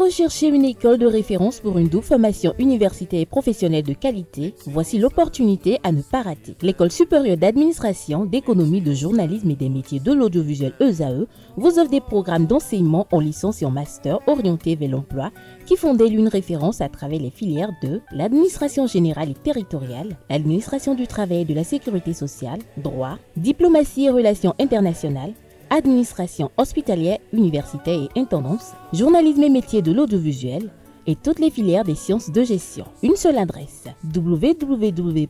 recherchez une école de référence pour une double formation universitaire et professionnelle de qualité? Voici l'opportunité à ne pas rater. L'École supérieure d'administration, d'économie, de journalisme et des métiers de l'audiovisuel ESAE vous offre des programmes d'enseignement en licence et en master orientés vers l'emploi qui font d'elle une référence à travers les filières de l'administration générale et territoriale, l'administration du travail et de la sécurité sociale, droit, diplomatie et relations internationales, administration hospitalière, universitaire et intendance, journalisme et métiers de l'audiovisuel et toutes les filières des sciences de gestion. Une seule adresse, www.esae.bj.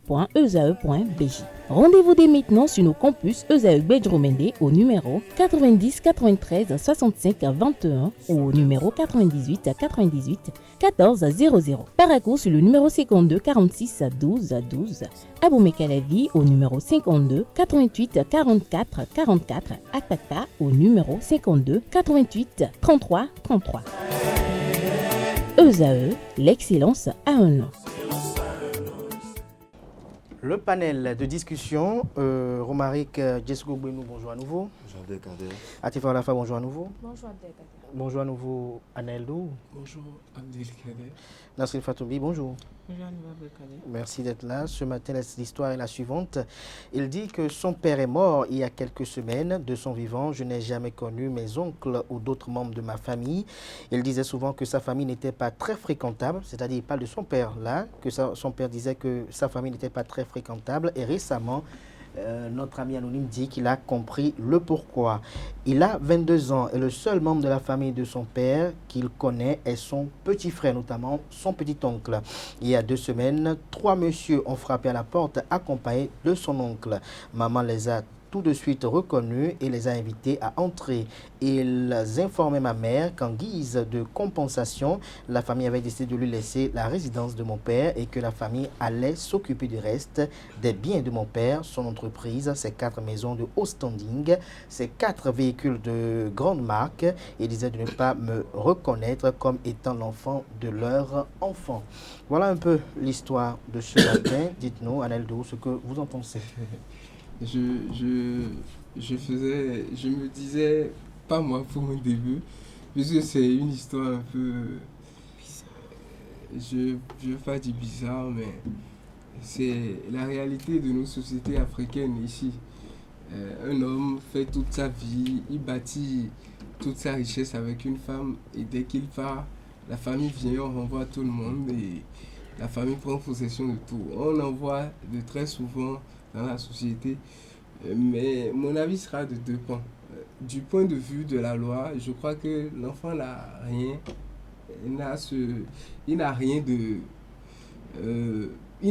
Rendez-vous dès maintenant sur nos campus ESAE Bedjromende au numéro 90 93 65 21 ou au numéro 98 98 14 00. Paracourt sur le numéro 52 46 12 12. Aboumé-Calavi au numéro 52 88 44 44. Akpaka au numéro 52 88 33 33. ESAE, l'excellence a un nom. Le panel de discussion, Romaric Djesgo Bouinou, bonjour à nouveau. Bonjour Abdelkader. Atifa Alafa, bonjour à nouveau. Bonjour Abdelkader. Bonjour à nouveau Anel Dou. Bonjour Abdelkader. Nasril Fatoubi, bonjour. Bonjour Abdelkader. Merci d'être là. Ce matin, l'histoire est la suivante. Il dit que son père est mort il y a quelques semaines. De son vivant, je n'ai jamais connu mes oncles ou d'autres membres de ma famille. Il disait souvent que sa famille n'était pas très fréquentable, c'est-à-dire il parle de son père là, que son père disait que sa famille n'était pas très fréquentable. Et récemment, notre ami anonyme dit qu'il a compris le pourquoi. Il a 22 ans et le seul membre de la famille de son père qu'il connaît est son petit frère, notamment son petit-oncle. Il y a 2 semaines, 3 messieurs ont frappé à la porte accompagnés de son oncle. Maman les a tout de suite reconnus et les a invités à entrer. Ils informaient ma mère qu'en guise de compensation, la famille avait décidé de lui laisser la résidence de mon père et que la famille allait s'occuper du reste des biens de mon père, son entreprise, ses 4 maisons de haut standing, ses 4 véhicules de grande marque. Ils disaient de ne pas me reconnaître comme étant l'enfant de leur enfant. Voilà un peu l'histoire de ce matin. Dites-nous, Aneldou, ce que vous en pensez. Je me disais, pas moi pour mon début, puisque c'est une histoire un peu, je veux pas dire bizarre, mais c'est la réalité de nos sociétés africaines ici. Un homme fait toute sa vie, il bâtit toute sa richesse avec une femme et dès qu'il part, la famille vient, on renvoie tout le monde et la famille prend possession de tout. On en voit de très souvent dans la société, mais mon avis sera de 2 points. Du point de vue de la loi, je crois que l'enfant n'a rien, il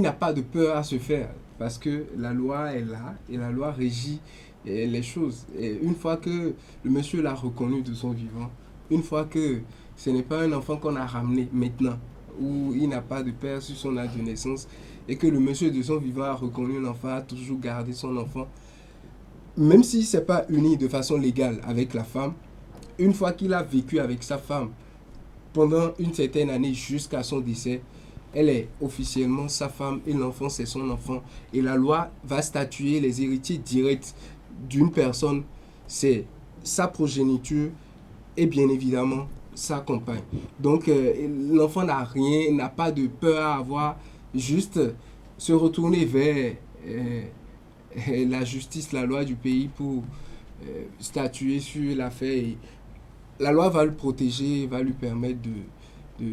n'a pas de peur à se faire parce que la loi est là et la loi régit les choses. Et une fois que le monsieur l'a reconnu de son vivant, une fois que ce n'est pas un enfant qu'on a ramené maintenant, où il n'a pas de père sur son acte de naissance, et que le monsieur de son vivant a reconnu l'enfant, a toujours gardé son enfant, même si ce n'est pas uni de façon légale avec la femme, une fois qu'il a vécu avec sa femme pendant une certaine année jusqu'à son décès, elle est officiellement sa femme et l'enfant c'est son enfant. Et la loi va statuer les héritiers directs d'une personne, c'est sa progéniture et bien évidemment sa compagne. Donc l'enfant n'a pas de peur à avoir, juste se retourner vers la justice, la loi du pays pour statuer sur l'affaire. Et la loi va le protéger, va lui permettre de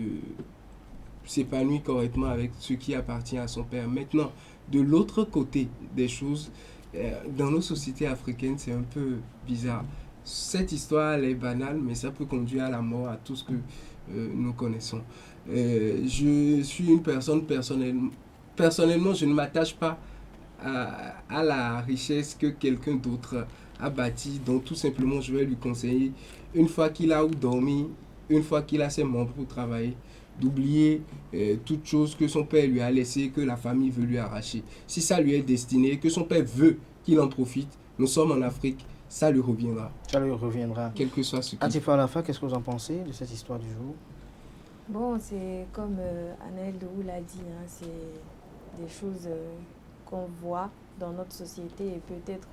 s'épanouir correctement avec ce qui appartient à son père. Maintenant, de l'autre côté des choses, dans nos sociétés africaines, c'est un peu bizarre. Cette histoire, elle est banale, mais ça peut conduire à la mort, à tout ce que nous connaissons. Je suis une personne personnellement, je ne m'attache pas à la richesse que quelqu'un d'autre a bâtie, donc tout simplement, je vais lui conseiller, une fois qu'il a où dormir, une fois qu'il a ses membres pour travailler, d'oublier toute chose que son père lui a laissée, que la famille veut lui arracher. Si ça lui est destiné, que son père veut qu'il en profite, nous sommes en Afrique, ça lui reviendra. Ça lui reviendra. Quel que soit ce qui... Atifa Alafa, qu'est-ce que vous en pensez de cette histoire du jour? Bon, c'est comme Anaël Dou l'a dit, hein, c'est des choses qu'on voit dans notre société et peut-être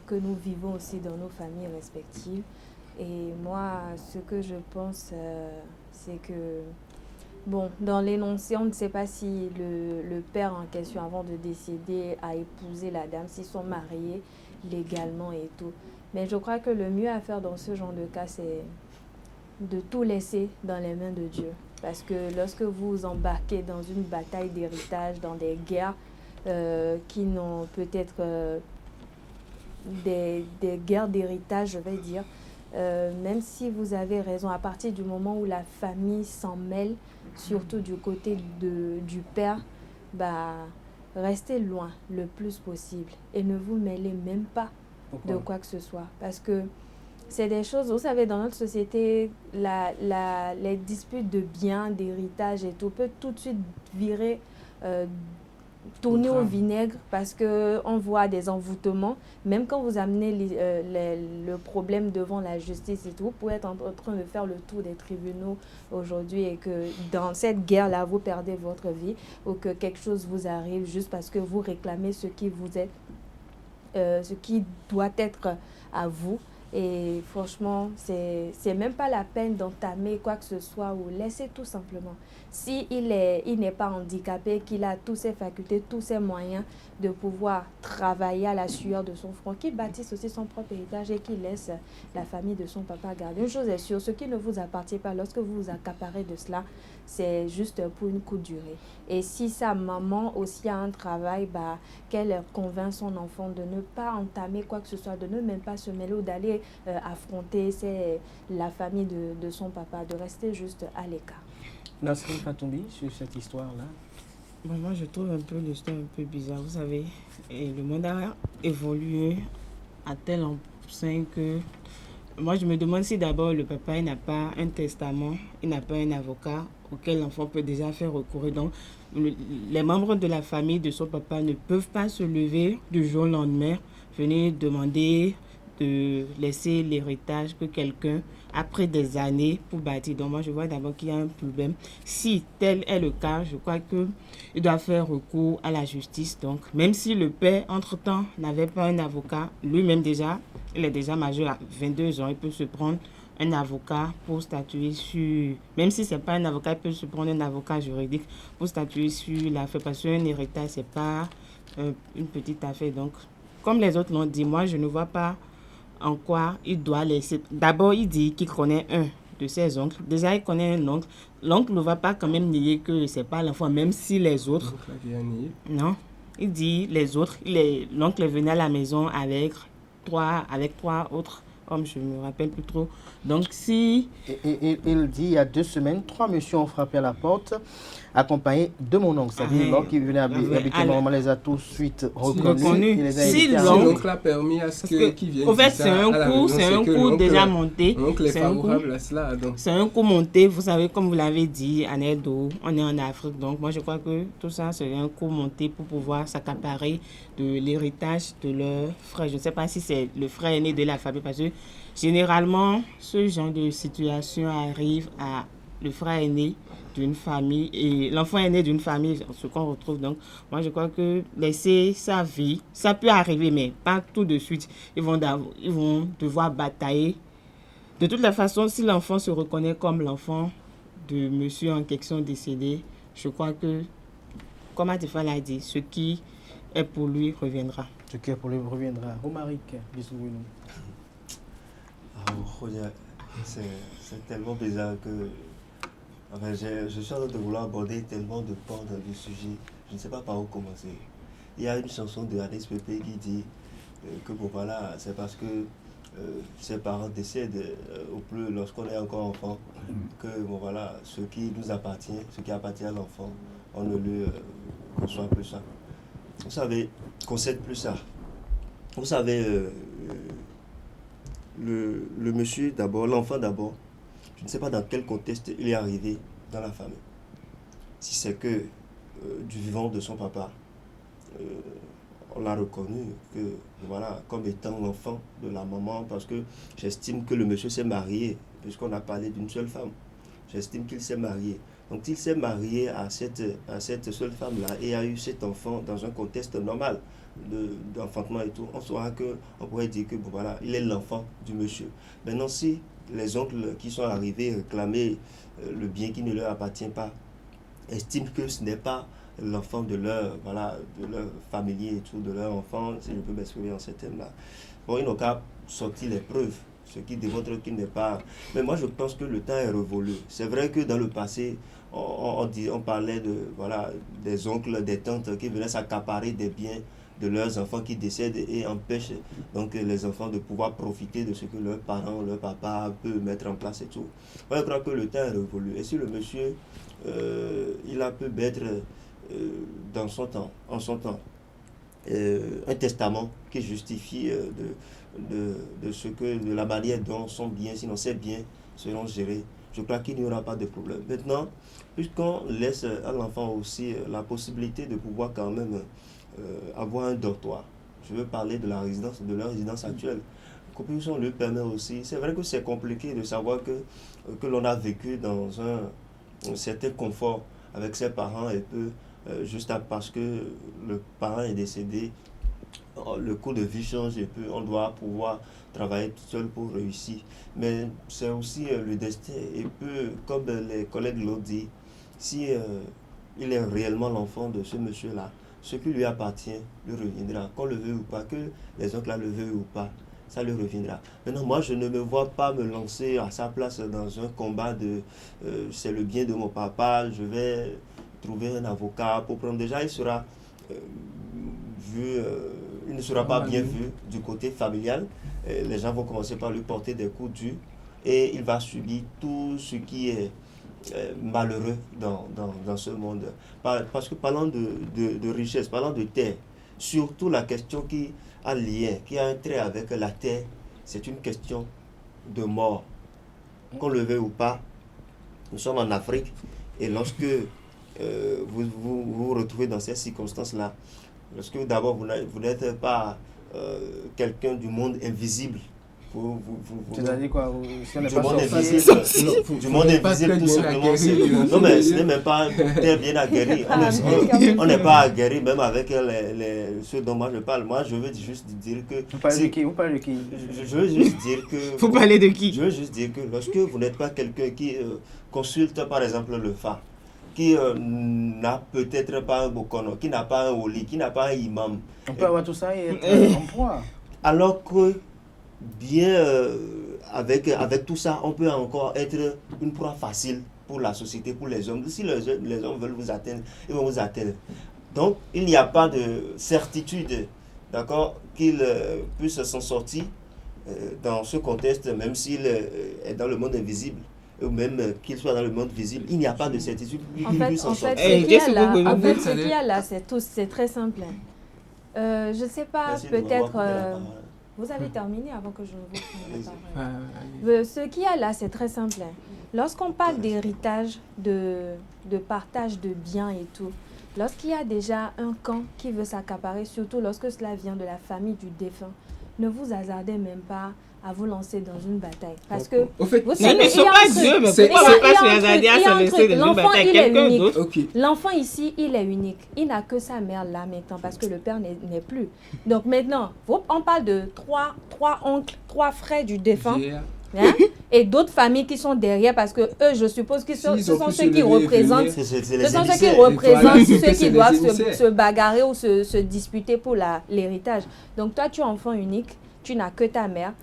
que nous vivons aussi dans nos familles respectives. Et moi, ce que je pense, c'est que, bon, dans l'énoncé, on ne sait pas si le père en question, avant de décéder, a épousé la dame, s'ils sont mariés légalement et tout. Mais je crois que le mieux à faire dans ce genre de cas, c'est de tout laisser dans les mains de Dieu. Parce que lorsque vous embarquez dans une bataille d'héritage, dans des guerres qui n'ont peut-être des guerres d'héritage, je vais dire, même si vous avez raison, à partir du moment où la famille s'en mêle, surtout du côté du père, bah, restez loin le plus possible et ne vous mêlez même pas de quoi que ce soit. Parce que c'est des choses, vous savez, dans notre société, les disputes de biens, d'héritage et tout, peut tout de suite virer, tourner au vinaigre parce qu'on voit des envoûtements. Même quand vous amenez le problème devant la justice et tout, vous pouvez être en train de faire le tour des tribunaux aujourd'hui et que dans cette guerre-là, vous perdez votre vie ou que quelque chose vous arrive juste parce que vous réclamez ce qui vous est, ce qui doit être à vous. Et franchement, c'est même pas la peine d'entamer quoi que ce soit ou laissez tout simplement. Si il n'est pas handicapé, qu'il a toutes ses facultés, tous ses moyens de pouvoir travailler à la sueur de son front, qu'il bâtisse aussi son propre héritage et qu'il laisse la famille de son papa garder. Une chose est sûre, ce qui ne vous appartient pas, lorsque vous vous accaparez de cela, c'est juste pour une courte durée. Et si sa maman aussi a un travail, bah, qu'elle convainc son enfant de ne pas entamer quoi que ce soit, de ne même pas se mêler ou d'aller affronter la famille de son papa, de rester juste à l'écart. Nasrine Fatoumbi, sur cette histoire-là. Bon, moi, je trouve un peu l'histoire un peu bizarre, vous savez. Et le monde a évolué à tel point que moi, je me demande si d'abord le papa il n'a pas un testament, il n'a pas un avocat auquel l'enfant peut déjà faire recourir. Donc, les membres de la famille de son papa ne peuvent pas se lever du jour au lendemain, venir demander de laisser l'héritage que quelqu'un, après des années, pour bâtir. Donc, moi, je vois d'abord qu'il y a un problème. Si tel est le cas, je crois qu'il doit faire recours à la justice. Donc, même si le père, entre-temps, n'avait pas un avocat, lui-même déjà, il est déjà majeur à 22 ans, il peut se prendre un avocat pour statuer sur... Même si ce n'est pas un avocat, il peut se prendre un avocat juridique pour statuer sur l'affaire. Parce qu'un héritage, ce n'est pas une petite affaire. Donc, comme les autres l'ont dit, moi, je ne vois pas en quoi il doit laisser. D'abord, il dit qu'il connaît un de ses oncles. Déjà, il connaît un oncle. L'oncle ne va pas quand même nier que ce n'est pas l'enfant, même si les autres... Non. Il dit les autres. L'oncle est venu à la maison avec trois autres hommes, je ne me rappelle plus trop. Donc, si... Il dit, il y a 2 semaines, 3 messieurs ont frappé à la porte, accompagnés de mon oncle. C'est-à-dire, l'oncle venait habiter, normalement, les a tout de suite reconnus. Si l'oncle a permis à ce qu'ils viennent. En fait, c'est un coup déjà monté. L'oncle est favorable à cela. C'est un coup monté, vous savez, comme vous l'avez dit, Anedo, on est en Afrique. Donc, moi, je crois que tout ça, c'est un coup monté pour pouvoir s'accaparer de l'héritage de leur frère. Je ne sais pas si c'est le frère aîné de la famille, parce que généralement, ce genre de situation arrive à le frère aîné d'une famille et l'enfant aîné d'une famille, ce qu'on retrouve. Donc, moi, je crois que laisser sa vie, ça peut arriver, mais pas tout de suite. Ils vont devoir batailler. De toute la façon, si l'enfant se reconnaît comme l'enfant de monsieur en question décédé, je crois que, comme Atifa l'a dit, ce qui est pour lui reviendra. Ce qui est pour lui reviendra. Romaric, dis-nous. C'est tellement bizarre que... Enfin, je suis en train de vouloir aborder tellement de pans du sujet. Je ne sais pas par où commencer. Il y a une chanson de Alex Pépé qui dit que bon voilà, c'est parce que ses parents décèdent au plus lorsqu'on est encore enfant que bon voilà, ce qui nous appartient, ce qui appartient à l'enfant, on ne lui conçoit plus ça. Vous savez, concède plus ça. Vous savez, le monsieur d'abord, l'enfant d'abord, je ne sais pas dans quel contexte il est arrivé dans la famille. Si c'est que du vivant de son papa, on l'a reconnu que, voilà, comme étant l'enfant de la maman, parce que j'estime que le monsieur s'est marié, puisqu'on a parlé d'une seule femme. j'estime qu'il s'est marié. Donc il s'est marié à cette seule femme-là et a eu cet enfant dans un contexte normal d'enfantement et tout. On saura qu'on pourrait dire que bon, voilà, il est l'enfant du monsieur. Maintenant, si les oncles qui sont arrivés réclamer le bien qui ne leur appartient pas, estiment que ce n'est pas l'enfant de leur familier et tout, de leur enfant, si je peux m'exprimer en ces termes-là. Bon, ils n'ont qu'à sortir les preuves, ce qui démontre qu'il n'est pas... Mais moi, je pense que le temps est révolu. C'est vrai que dans le passé, on parlait des oncles, des tantes qui venaient s'accaparer des biens de leurs enfants qui décèdent et empêchent donc les enfants de pouvoir profiter de ce que leurs parents, leur papa peut mettre en place et tout. Moi, je crois que le temps est révolu. Et si le monsieur, il a pu mettre en son temps, un testament qui justifie de la manière dont son bien, sinon ses biens seront gérés, je crois qu'il n'y aura pas de problème. Maintenant, puisqu'on laisse à l'enfant aussi la possibilité de pouvoir quand même avoir un dortoir, je veux parler de leur résidence actuelle. La Constitution lui permet aussi. C'est vrai que c'est compliqué de savoir que l'on a vécu dans un certain confort avec ses parents et peu juste parce que le parent est décédé, le coût de vie change et peu on doit pouvoir travailler tout seul pour réussir. Mais c'est aussi le destin et peu, comme les collègues l'ont dit, si il est réellement l'enfant de ce monsieur-là, ce qui lui appartient lui reviendra, qu'on le veuille ou pas, que les autres là le veuillent ou pas, ça lui reviendra. Maintenant, moi, je ne me vois pas me lancer à sa place dans un combat de c'est le bien de mon papa, je vais trouver un avocat pour prendre. Déjà, il sera il ne sera pas bien vu du côté familial. Les gens vont commencer par lui porter des coups durs et il va subir tout ce qui est malheureux dans ce monde. Parce que parlant de richesse, parlant de terre, surtout la question qui a lien, qui a un trait avec la terre, c'est une question de mort. Qu'on le veuille ou pas, nous sommes en Afrique et lorsque vous retrouvez dans ces circonstances-là, lorsque d'abord vous n'êtes pas quelqu'un du monde invisible, c'est-à-dire quoi? Si on n'est du pas monde sorcier, invisible, du monde invisible tout simplement. Non mais ce n'est même pas terre bien aguerrie. On n'est pas aguerri même avec ceux dont moi je parle. Moi je veux juste dire que... Vous parlez de qui? Je veux juste dire que... Vous parlez de qui? Je veux juste dire que lorsque vous n'êtes pas quelqu'un qui consulte par exemple le FA, qui n'a peut-être pas un bokono, qui n'a pas un oli, qui n'a pas un imam. On peut avoir tout ça et être en proie. Alors que bien avec tout ça, on peut encore être une proie facile pour la société, pour les hommes. Si les hommes veulent vous atteindre, ils vont vous atteindre. Donc, il n'y a pas de certitude, d'accord, qu'il puisse s'en sortir dans ce contexte, même s'il est dans le monde invisible, ou même qu'il soit dans le monde visible. Il n'y a pas de certitude qu'il puisse s'en sortir. Ce qu'il y a là, c'est très simple. Je ne sais pas, peut-être... Vous avez terminé avant que je ne vous prenne la parole. Ce qu'il y a là, c'est très simple. Lorsqu'on parle d'héritage, de partage de biens et tout, lorsqu'il y a déjà un camp qui veut s'accaparer, surtout lorsque cela vient de la famille du défunt, ne vous hasardez même pas à vous lancer dans une bataille. Parce que... Au fait, ils ne sont pas Dieu, mais pourquoi ne pas se hasarder à se lancer dans une bataille quelqu'un d'autre? L'enfant ici, il est unique. Il n'a que sa mère là maintenant parce que le père n'est plus. Donc maintenant, on parle de trois oncles, 3 frères du défunt. Hein? Et d'autres familles qui sont derrière parce que eux, je suppose que ce sont ceux qui représentent ceux qui doivent se bagarrer ou se disputer pour l'héritage. Donc toi, tu es enfant unique, tu n'as que ta mère.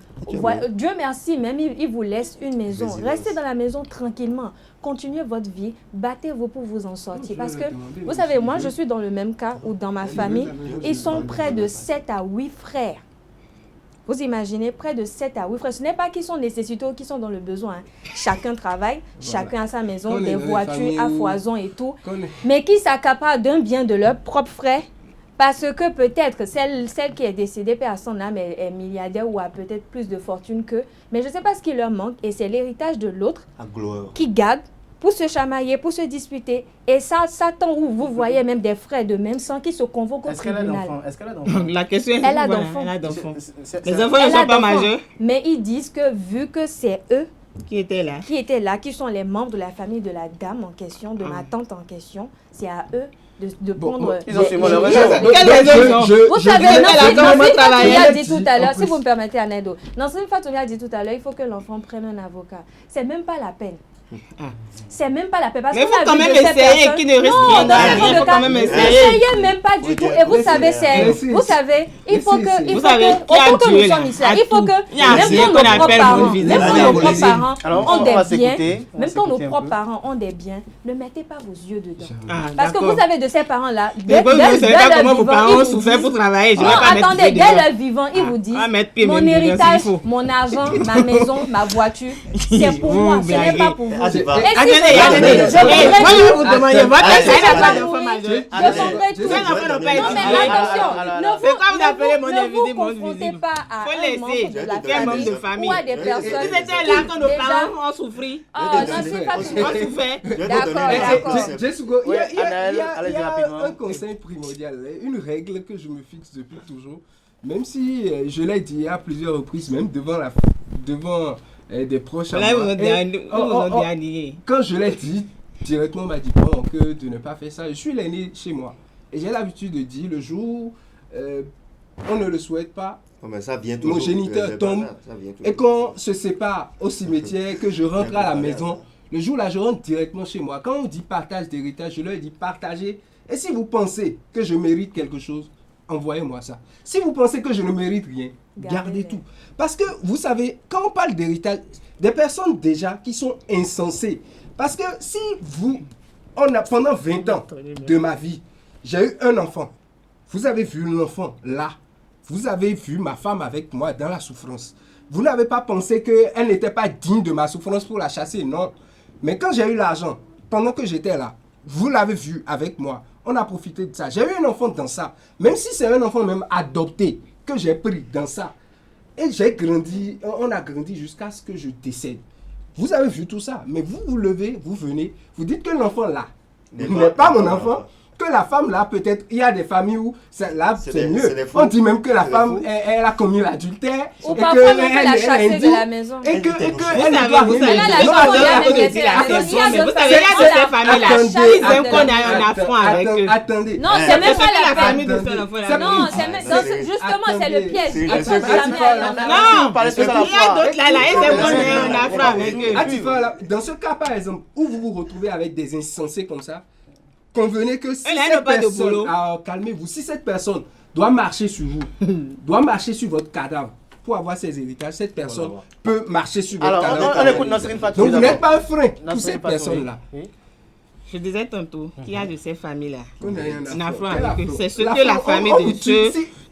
Dieu merci, même il vous laisse une maison. Restez dans la maison tranquillement. Continuez votre vie, battez-vous pour vous en sortir. Parce que, vous savez, moi, je suis dans le même cas où dans ma famille, ils sont près de 7 à 8 frères. Vous imaginez, près de 7 à 8 frères. Ce n'est pas qu'ils sont nécessités ou qu'ils sont dans le besoin. Chacun travaille, chacun a sa maison, des voitures à foison et tout. Mais qui s'accaparent d'un bien de leur propre frère parce que peut-être celle qui est décédée, paix à son âme, est milliardaire ou a peut-être plus de fortune qu'eux. Mais je ne sais pas ce qui leur manque et c'est l'héritage de l'autre qui garde pour se chamailler, pour se disputer. Et ça tant où vous voyez même des frères de même sang qui se convoquent au tribunal. Est-ce qu'elle a d'enfants? La question est... Elle a d'enfants. Les enfants ne sont pas majeurs. Mais ils disent que vu que c'est eux Qui était là? Qui sont les membres de la famille de la dame en question, de ma tante en question. C'est à eux de prendre... Ils ont sûrement leur raison. Vous savez, Fatoumi a dit tout à l'heure, si vous me permettez, Anedo, Fatoumi a dit tout à l'heure, il faut que l'enfant prenne un avocat. C'est même pas la peine. C'est même pas la peine. Parce mais il faut quand même essayer qui ne risque rien. Il faut quand même essayer. N'essayez même pas du tout. Et vous savez, il faut que nous sommes ici, il faut que même quand nos propres parents ont des biens, ne mettez pas vos yeux dedans. Parce que vous savez de ces parents-là, dès leur vivant, ils vous disent mon héritage, mon argent, ma maison, ma voiture, c'est pour moi, ce n'est pas pour vous. Je vais vous demander votre ne vous confrontez pas à un membre de la famille ou à des personnes. C'était là quand nos parents ont souffert. D'accord. Il y a un conseil primordial, une règle que je me fixe depuis toujours, même si je l'ai dit à plusieurs reprises, même devant des proches à moi. Quand je l'ai dit, directement on m'a dit bon, que de ne pas faire ça. Je suis l'aîné chez moi. Et j'ai l'habitude de dire le jour on ne le souhaite pas, mais ça vient mon géniteur tombe et qu'on se sépare au cimetière, que je rentre à la maison. Le jour-là, je rentre directement chez moi. Quand on dit partage d'héritage, je leur dis partagez. Et si vous pensez que je mérite quelque chose, envoyez-moi ça. Si vous pensez que je ne mérite rien, gardez tout. Parce que vous savez, quand on parle d'héritage, des personnes déjà qui sont insensées. Parce que si pendant 20 ans de ma vie, j'ai eu un enfant. Vous avez vu l'enfant là. Vous avez vu ma femme avec moi dans la souffrance. Vous n'avez pas pensé qu'elle n'était pas digne de ma souffrance pour la chasser, non. Mais quand j'ai eu l'argent, pendant que j'étais là, vous l'avez vu avec moi. On a profité de ça. J'ai eu un enfant dans ça. Même si c'est un enfant même adopté que j'ai pris dans ça. Et j'ai grandi, on a grandi jusqu'à ce que je décède. Vous avez vu tout ça. Mais vous vous levez, vous venez, vous dites que l'enfant là n'est pas mon enfant. Que la femme là, peut-être, il y a des familles où là c'est mieux. On dit même que la femme, elle a commis l'adultère. Ou parfois même qu'elle a chassé de la maison. Et qu'elle ne doit rien. Attendez. Non, c'est même pas la famille de son enfant. Non, justement, c'est le piège. Non, il y a d'autres là, ils aiment qu'on ait un affaire avec eux. Dans ce cas, par exemple, où vous vous retrouvez avec des insensés comme ça, convenez que si cette personne, calmez-vous, si cette personne doit marcher sur vous, doit marcher sur votre cadavre pour avoir ses héritages, cette personne peut marcher sur votre cadavre. On écoute Nasrine Fatoumi. Donc vous n'êtes pas un frein pour ces personnes-là. Je disais tantôt qu'il y a de ces familles-là. Un affront avec eux. C'est ce que la famille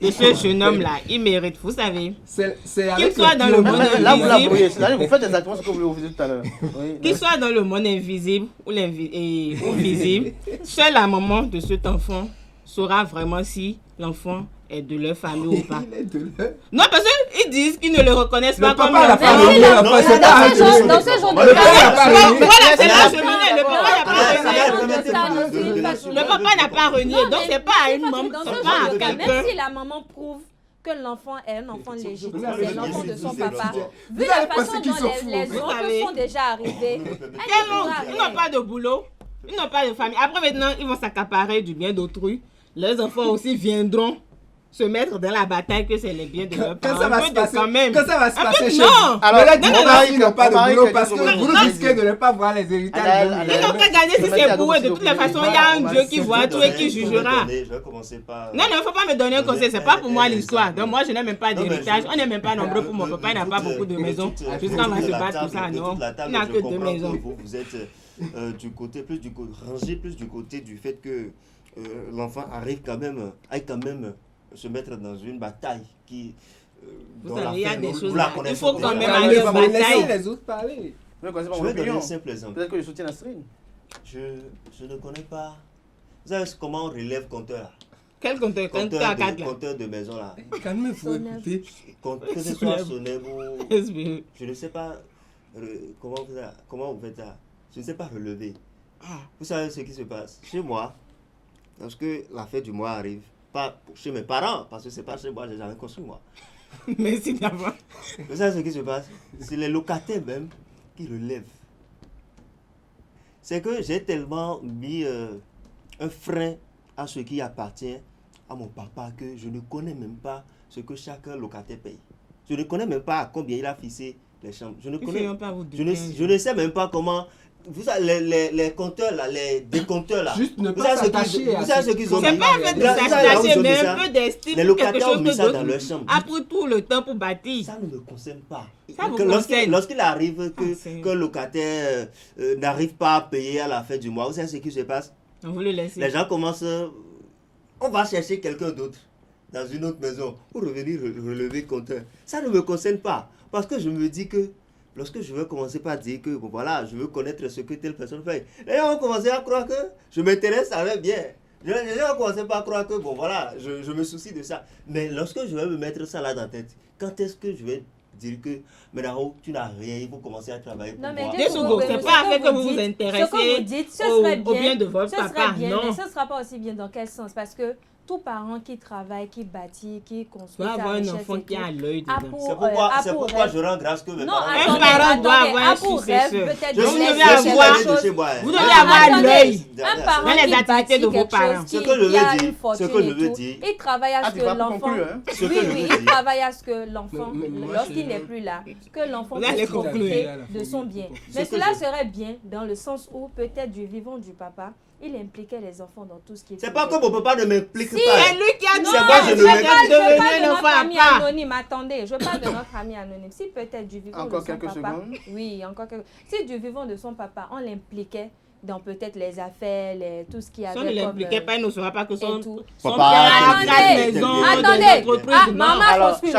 de ce jeune homme-là, il mérite. Vous savez, qu'il soit dans le monde invisible. Vous faites exactement ce que vous faisiez tout à l'heure. Qu'il soit dans le monde invisible ou visible, seule la maman de cet enfant saura vraiment si l'enfant est de leur famille ou pas. Non, parce qu'ils disent qu'ils ne le reconnaissent pas comme leur famille. Dans ce genre de cas, le papa n'a pas renié. Donc, c'est pas à une maman, c'est pas à quelqu'un. Même si la maman prouve que l'enfant est un enfant légitime, c'est l'enfant de son papa. Vu la façon dont les oncles sont déjà arrivés, ils n'ont pas de boulot, ils n'ont pas de famille. Après, maintenant, ils vont s'accaparer du bien d'autrui. Leurs enfants aussi viendront se mettre dans la bataille que c'est les biens de leurs parents. Quand ça va se passer chez vous. Alors là, ils n'ont pas de boulot parce que vous risquez de ne pas voir les héritages. Ils n'ont qu'à gagner si c'est pour eux. De toutes les façons, il y a un Dieu qui voit tout et qui jugera. Non, il ne faut pas me donner un conseil. C'est pas pour moi l'histoire. Donc moi, je n'ai même pas d'héritage. On n'est même pas nombreux pour mon papa. Il n'a pas beaucoup de maisons. Jusqu'à on va se battre pour ça. Non, il n'a que 2 maisons. Vous êtes rangé plus du côté du fait que l'enfant arrive quand même se mettre dans une bataille qui vous savez, il y a des choses là, il faut quand même aller en bataille. Laissez les autres parler. Je vais donner un simple exemple. Peut-être que je soutiens Nasrine. Je ne connais pas. Vous savez comment on relève compteur? Quel compteur? Compteur de maison là. Calmez-vous, écoutez. Que ce soit Soneb ou je ne sais pas comment vous faites ça. Je ne sais pas relever. Vous savez ce qui se passe chez moi lorsque la fête du mois arrive. Pas chez mes parents, parce que c'est pas chez moi, j'ai jamais construit moi. Merci d'abord. Vous savez ce qui se passe? C'est les locataires même qui relève. C'est que j'ai tellement mis un frein à ce qui appartient à mon papa que je ne connais même pas ce que chaque locataire paye. Je ne connais même pas à combien il a fixé les chambres. Je ne sais même pas comment. Vous savez, les compteurs là, les décompteurs là. Juste ne pas s'attacher à ce qu'ils ont dit. C'est pas un fait de s'attacher, mais un peu d'estime. Les locataires ont mis ça dans leur chambre. Après tout le temps pour bâtir. Ça ne me concerne pas. Lorsqu'il arrive que le locataire n'arrive pas à payer à la fin du mois, vous savez ce qui se passe? On veut le laisser. Les gens commencent. On va chercher quelqu'un d'autre dans une autre maison pour revenir relever le compteur. Ça ne me concerne pas. Parce que je me dis que lorsque je vais commencer par dire que bon, voilà, je veux connaître ce que telle personne fait, les gens vont commencer à croire que je m'intéresse à leur bien. Les gens vont commencer par croire que bon voilà, je me soucie de ça. Mais lorsque je vais me mettre ça là dans la tête, quand est-ce que je vais dire que Ménaro, tu n'as rien, il faut commencer à travailler pour moi. C'est pas avec que vous vous intéressez au bien de votre papa. Mais ce ne sera pas aussi bien dans quel sens? Parce que tout parent qui travaille, qui bâtit, qui construit sa avoir un richesse enfant qui a l'œil dedans. C'est pourquoi je rends grâce que mes parents... Un parent doit avoir un successeur. Vous devez avoir l'œil un parent dans les activités de vos parents. Ce que je veux dire, il travaille à ce que l'enfant... Oui, il travaille à ce que l'enfant, lorsqu'il n'est plus là, que l'enfant puisse profiter de son bien. Mais cela serait bien dans le sens où peut-être du vivant du papa, il impliquait les enfants dans tout ce qui est... C'est pas que mon papa ne m'implique pas. C'est lui qui a dit je parle de notre ami anonyme. Attendez, je parle de notre ami anonyme. Si peut-être du vivant de son papa... Oui, encore quelques... Si du vivant de son papa, on l'impliquait dans peut-être les affaires, tout ce qui avait comme... Si on ne l'impliquait pas, il ne saura pas que son papa... Attendez, maman construit.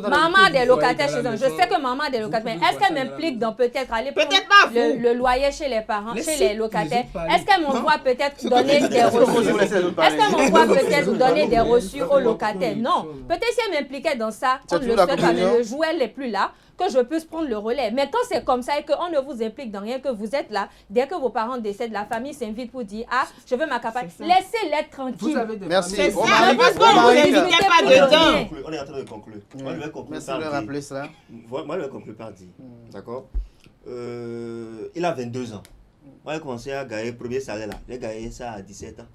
Maman des locataires chez eux. Je sais que maman des locataires, mais est-ce qu'elle m'implique dans peut-être aller prendre le loyer chez les parents, chez les locataires? Est-ce qu'elle m'envoie peut-être donner des reçus? Est-ce qu'elle m'envoie peut-être donner des reçus aux locataires? Non. Peut-être si elle m'impliquait dans ça, on ne le fait pas, mais le jouet n'est plus là, que je puisse prendre le relais. Mais quand c'est comme ça et qu'on ne vous implique dans rien, que vous êtes là, dès que vos parents décèdent, la famille s'invite pour dire « Ah, je veux m'accaparer ». Laissez-les tranquilles. Merci. C'est ça, parce qu'on ne vous invitait pas dedans. On est en train de conclure. Moi, je vais conclure par dire. Moi, je vais conclure par dire. D'accord. Il a 22 ans. Moi, j'ai commencé à gagner le premier salaire là. J'ai gagné ça à 17 ans.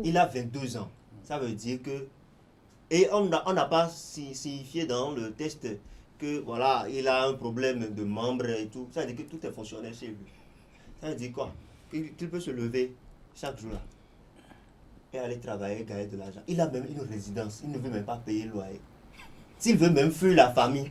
Il a 22 ans. Ça veut dire que... Et on n'a pas signifié dans le test que voilà, il a un problème de membres et tout. Ça veut dire que tout est fonctionnel chez lui. Ça veut dire quoi? Qu'il peut se lever chaque jour là et aller travailler, gagner de l'argent. Il a même une résidence. Il ne veut même pas payer le loyer. S'il veut même fuir la famille,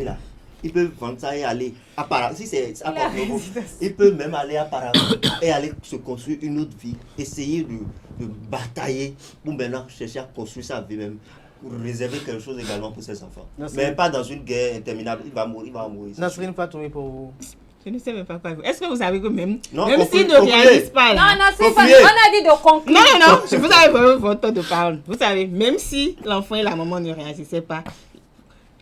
là, il peut vendre ça et aller à Paris. Si c'est à Porto, il peut même aller à Paris et aller se construire une autre vie. Essayer de batailler pour maintenant chercher à construire sa vie même. Pour réserver quelque chose également pour ses enfants. Mais pas dans une guerre interminable. Il va mourir. Nasrine Fatoumi pour vous. Je ne sais même pas quoi. Est-ce que vous savez que même s'ils ne réalisent pas là... Non, c'est pas... On a dit de conclure. Non, vous avez votre temps de parole. Vous savez, même si l'enfant et la maman ne réagissaient pas,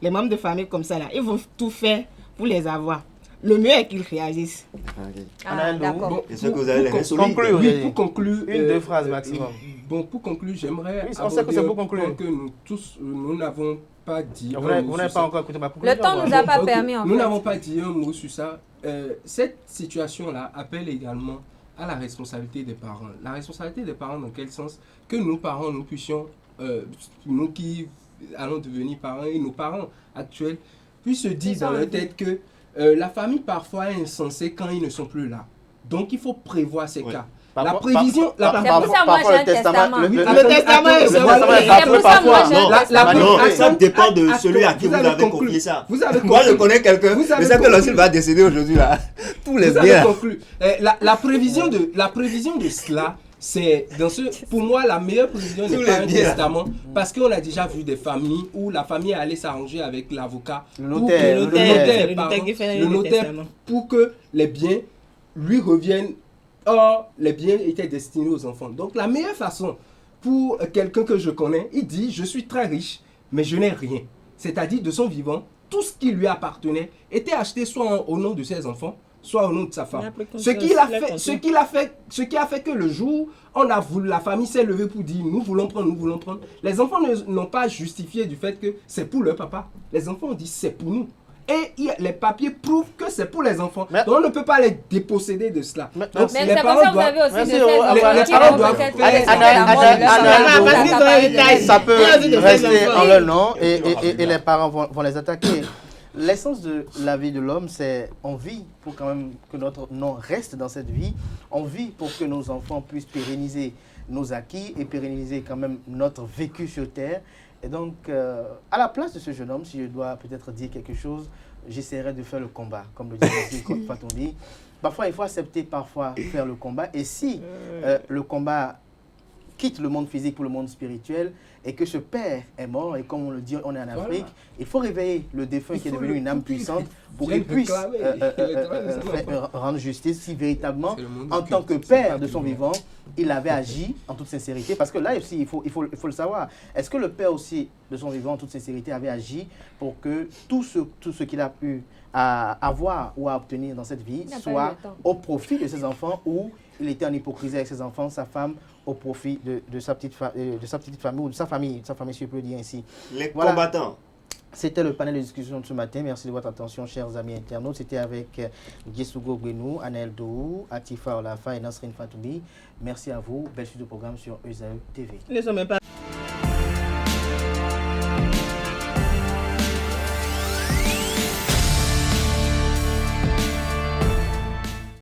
les membres de famille comme ça là, ils vont tout faire pour les avoir. Le mieux est qu'ils réagissent. D'accord. Est-ce que vous avez les conclure, pour conclure, deux phrases maximum. Bon, pour conclure, j'aimerais on sait que c'est pour conclure. Que nous tous, nous n'avons pas dit... Vous n'avez pas encore écouté ma conclusion. Le temps ne nous a pas permis en fait. Nous n'avons pas dit un mot sur ça. Cette situation-là appelle également à la responsabilité des parents. La responsabilité des parents dans quel sens? Que nous, parents, nous puissions, nous qui allons devenir parents et nos parents actuels, puissent se dire dans leur tête que la famille parfois est insensée quand ils ne sont plus là. Donc il faut prévoir ces cas. La prévision... C'est pour ça moi j'ai un testament. Le testament, ça dépend de celui à qui vous avez confié ça. Moi je connais quelqu'un, mais c'est que lorsqu'il va décéder aujourd'hui là, tous les biens. La prévision de cela, c'est pour moi la meilleure prévision n'est pas un testament, parce qu'on a déjà vu des familles où la famille allait s'arranger avec l'avocat, le notaire, pour que les biens lui reviennent. Or, les biens étaient destinés aux enfants. Donc, la meilleure façon pour quelqu'un que je connais, il dit « Je suis très riche, mais je n'ai rien ». C'est-à-dire, de son vivant, tout ce qui lui appartenait était acheté soit au nom de ses enfants, soit au nom de sa femme. Ce qui a fait que le jour, on a voulu, la famille s'est levée pour dire « Nous voulons prendre ». Les enfants n'ont pas justifié du fait que c'est pour leur papa. Les enfants ont dit « C'est pour nous ». et les papiers prouvent que c'est pour les enfants. Mais, donc on ne peut pas les déposséder de cela. Donc Mais c'est pour ça que vous avez aussi Merci, de les parents doivent ça peut rester en leur nom et les parents vont les attaquer. L'essence de la vie de l'homme, c'est on vit pour quand même que notre nom reste dans cette vie. On vit pour que nos enfants puissent pérenniser nos acquis et pérenniser quand même notre vécu sur Terre. Et donc, à la place de ce jeune homme, si je dois peut-être dire quelque chose, j'essaierai de faire le combat, comme le dit Fatoumbi. Parfois, il faut accepter parfois faire le combat. Et si le combat quitte le monde physique pour le monde spirituel et que ce père est mort, et comme on le dit, on est en Afrique, il faut réveiller le défunt qui est devenu une âme puissante pour qu'il puisse rendre justice si véritablement, en tant que père de son vivant, il avait agi en toute sincérité. Parce que là aussi, il faut le savoir. Est-ce que le père aussi de son vivant, en toute sincérité, avait agi pour que tout ce qu'il a pu avoir ou à obtenir dans cette vie soit au profit de ses enfants, ou il était en hypocrisie avec ses enfants, sa femme, au profit de sa petite famille, ou de sa famille, si je peux dire ainsi. Les combattants. C'était le panel de discussion de ce matin. Merci de votre attention, chers amis internautes. C'était avec Djesougo Gbenou, Anaël Dourou, Atifa Olafa et Nasrin Fatoumbi. Merci à vous. Belle suite de programme sur ESAE TV.